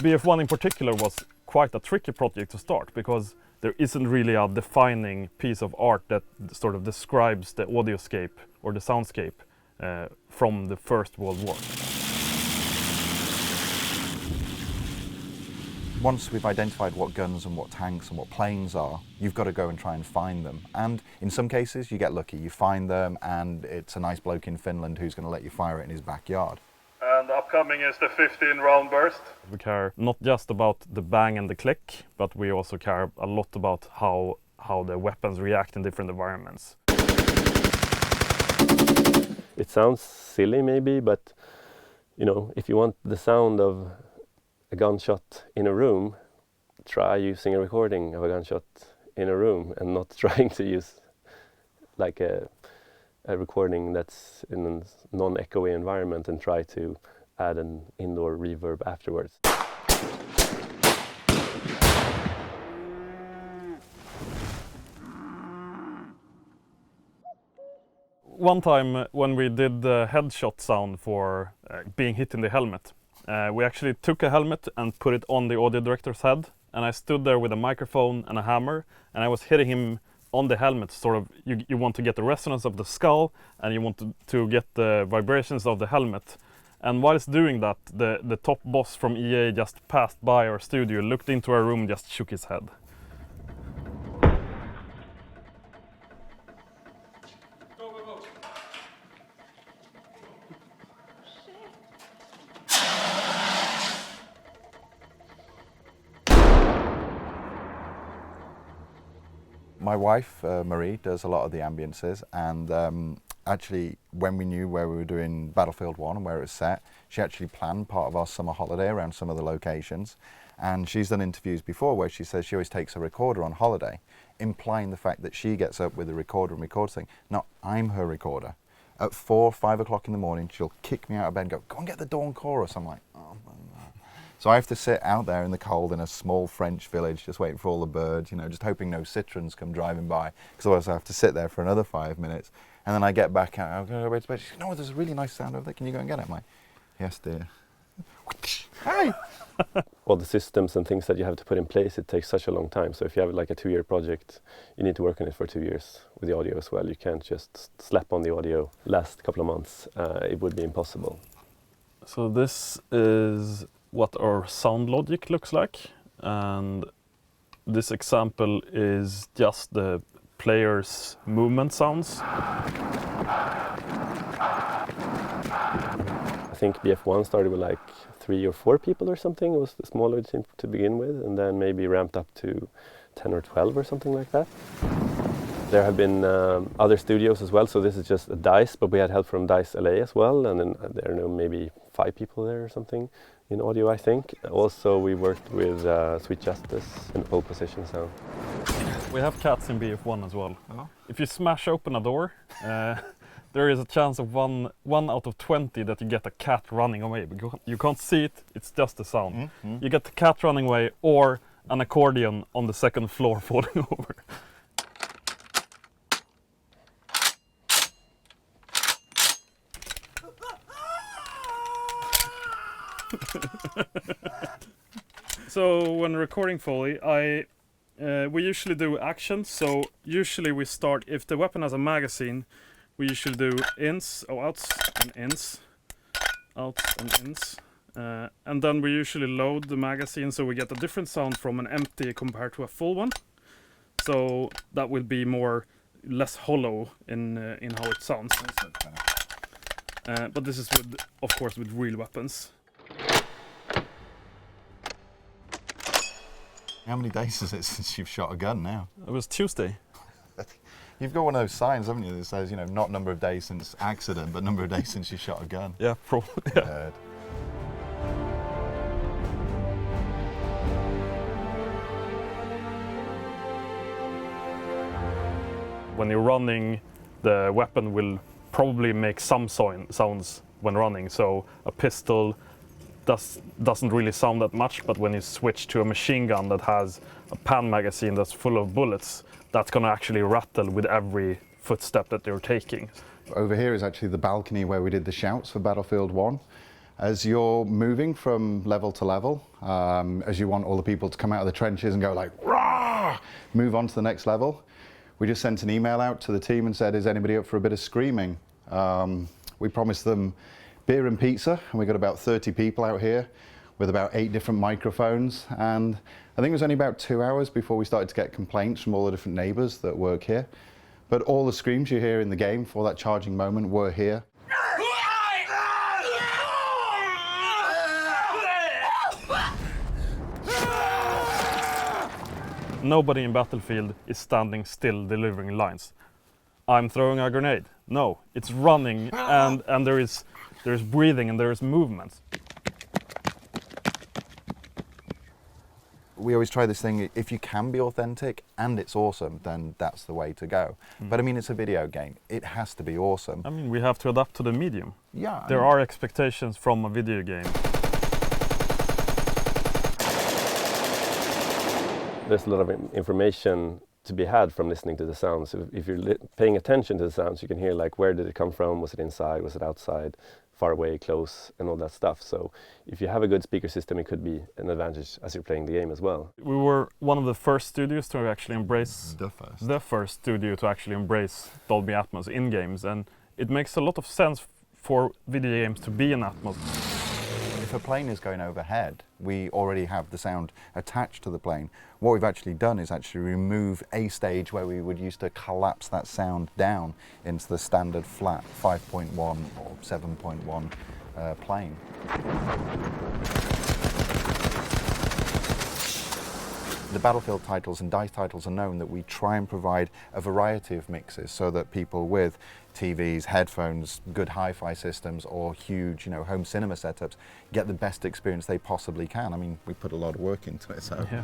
BF1 in particular was quite a tricky project to start because there isn't really a defining piece of art that sort of describes the audioscape or the soundscape from the First World War. Once we've identified what guns and what tanks and what planes are, you've got to go and try and find them. And in some cases, you get lucky. You find them and it's a nice bloke in Finland who's going to let you fire it in his backyard. And upcoming is the 15-round burst. We care not just about the bang and the click, but we also care a lot about how the weapons react in different environments. It sounds silly maybe, but you know, if you want the sound of a gunshot in a room, try using a recording of a gunshot in a room and not trying to use like a recording that's in a non-echoey environment and try to add an indoor reverb afterwards. One time when we did the headshot sound for being hit in the helmet, we actually took a helmet and put it on the audio director's head, and I stood there with a microphone and a hammer, and I was hitting him on the helmet. Sort of, you want to get the resonance of the skull, and you want to get the vibrations of the helmet. And whilst doing that, the top boss from EA just passed by our studio, looked into our room, and just shook his head. My wife, Marie, does a lot of the ambiences, and actually when we knew where we were doing Battlefield 1 and where it was set, she actually planned part of our summer holiday around some of the locations. And she's done interviews before where she says she always takes a recorder on holiday, implying the fact that she gets up with a recorder and records things. No, I'm her recorder. At 4, 5 o'clock in the morning, she'll kick me out of bed and go and get the dawn chorus. I'm like, oh my God. So I have to sit out there in the cold in a small French village, just waiting for all the birds, you know, just hoping no citrons come driving by, because otherwise I have to sit there for another 5 minutes. And then I get back out, I'll go to bed. She goes, no, there's a really nice sound over there. Can you go and get it? I'm like, yes, dear. Hey! All the systems and things that you have to put in place, it takes such a long time. So if you have like a 2-year project, you need to work on it for 2 years with the audio as well. You can't just slap on the audio last couple of months. It would be impossible. So this is what our sound logic looks like, and this example is just the player's movement sounds. I think BF1 started with like 3 or 4 people or something. It was the smaller team to begin with, and then maybe ramped up to 10 or 12 or something like that. There have been other studios as well, so this is just a DICE, but we had help from DICE LA as well, and then there are maybe 5 people there or something in audio, I think. Also, we worked with Sweet Justice and Pole Position Sound. We have cats in BF1 as well. Oh. If you smash open a door, there is a chance of one out of 20 that you get a cat running away. Because you can't see it, it's just the sound. Mm-hmm. You get the cat running away or an accordion on the second floor falling over. So when recording Foley, we usually do actions. So usually we start, if the weapon has a magazine, we usually do ins, or outs and ins, outs and ins. And then we usually load the magazine so we get a different sound from an empty compared to a full one. So that will be less hollow in how it sounds. But this is of course with real weapons. How many days is it since you've shot a gun now? It was Tuesday. You've got one of those signs, haven't you, that says, you know, not number of days since accident, but number of days since you shot a gun. Yeah, probably. Yeah. When you're running, the weapon will probably make some sounds when running. So a pistol doesn't really sound that much, but when you switch to a machine gun that has a pan magazine that's full of bullets, that's going to actually rattle with every footstep that you're taking. Over here is actually the balcony where we did the shouts for Battlefield 1. As you're moving from level to level, as you want all the people to come out of the trenches and go like, "Rah!" Move on to the next level, we just sent an email out to the team and said, is anybody up for a bit of screaming? We promised them beer and pizza, and we got about 30 people out here with about 8 different microphones, and I think it was only about 2 hours before we started to get complaints from all the different neighbours that work here. But all the screams you hear in the game for that charging moment were here. Nobody in Battlefield is standing still delivering lines. I'm throwing a grenade. No, it's running, and there is breathing and there is movement. We always try this thing, if you can be authentic and it's awesome, then that's the way to go. But I mean, it's a video game. It has to be awesome. I mean, we have to adapt to the medium. Yeah. There are expectations from a video game. There's a lot of information to be had from listening to the sounds. If you're paying attention to the sounds, you can hear like, where did it come from? Was it inside? Was it outside? Far away, close, and all that stuff. So if you have a good speaker system, it could be an advantage as you're playing the game as well. We were one of the first studios to actually embrace the first studio to actually embrace Dolby Atmos in games, and it makes a lot of sense for video games to be in Atmos. If a plane is going overhead, we already have the sound attached to the plane. What we've actually done is actually remove a stage where we would used to collapse that sound down into the standard flat 5.1 or 7.1 plane. The Battlefield titles and DICE titles are known that we try and provide a variety of mixes so that people with TVs, headphones, good hi-fi systems or huge, home cinema setups get the best experience they possibly can. I mean, we put a lot of work into it, so. Yeah.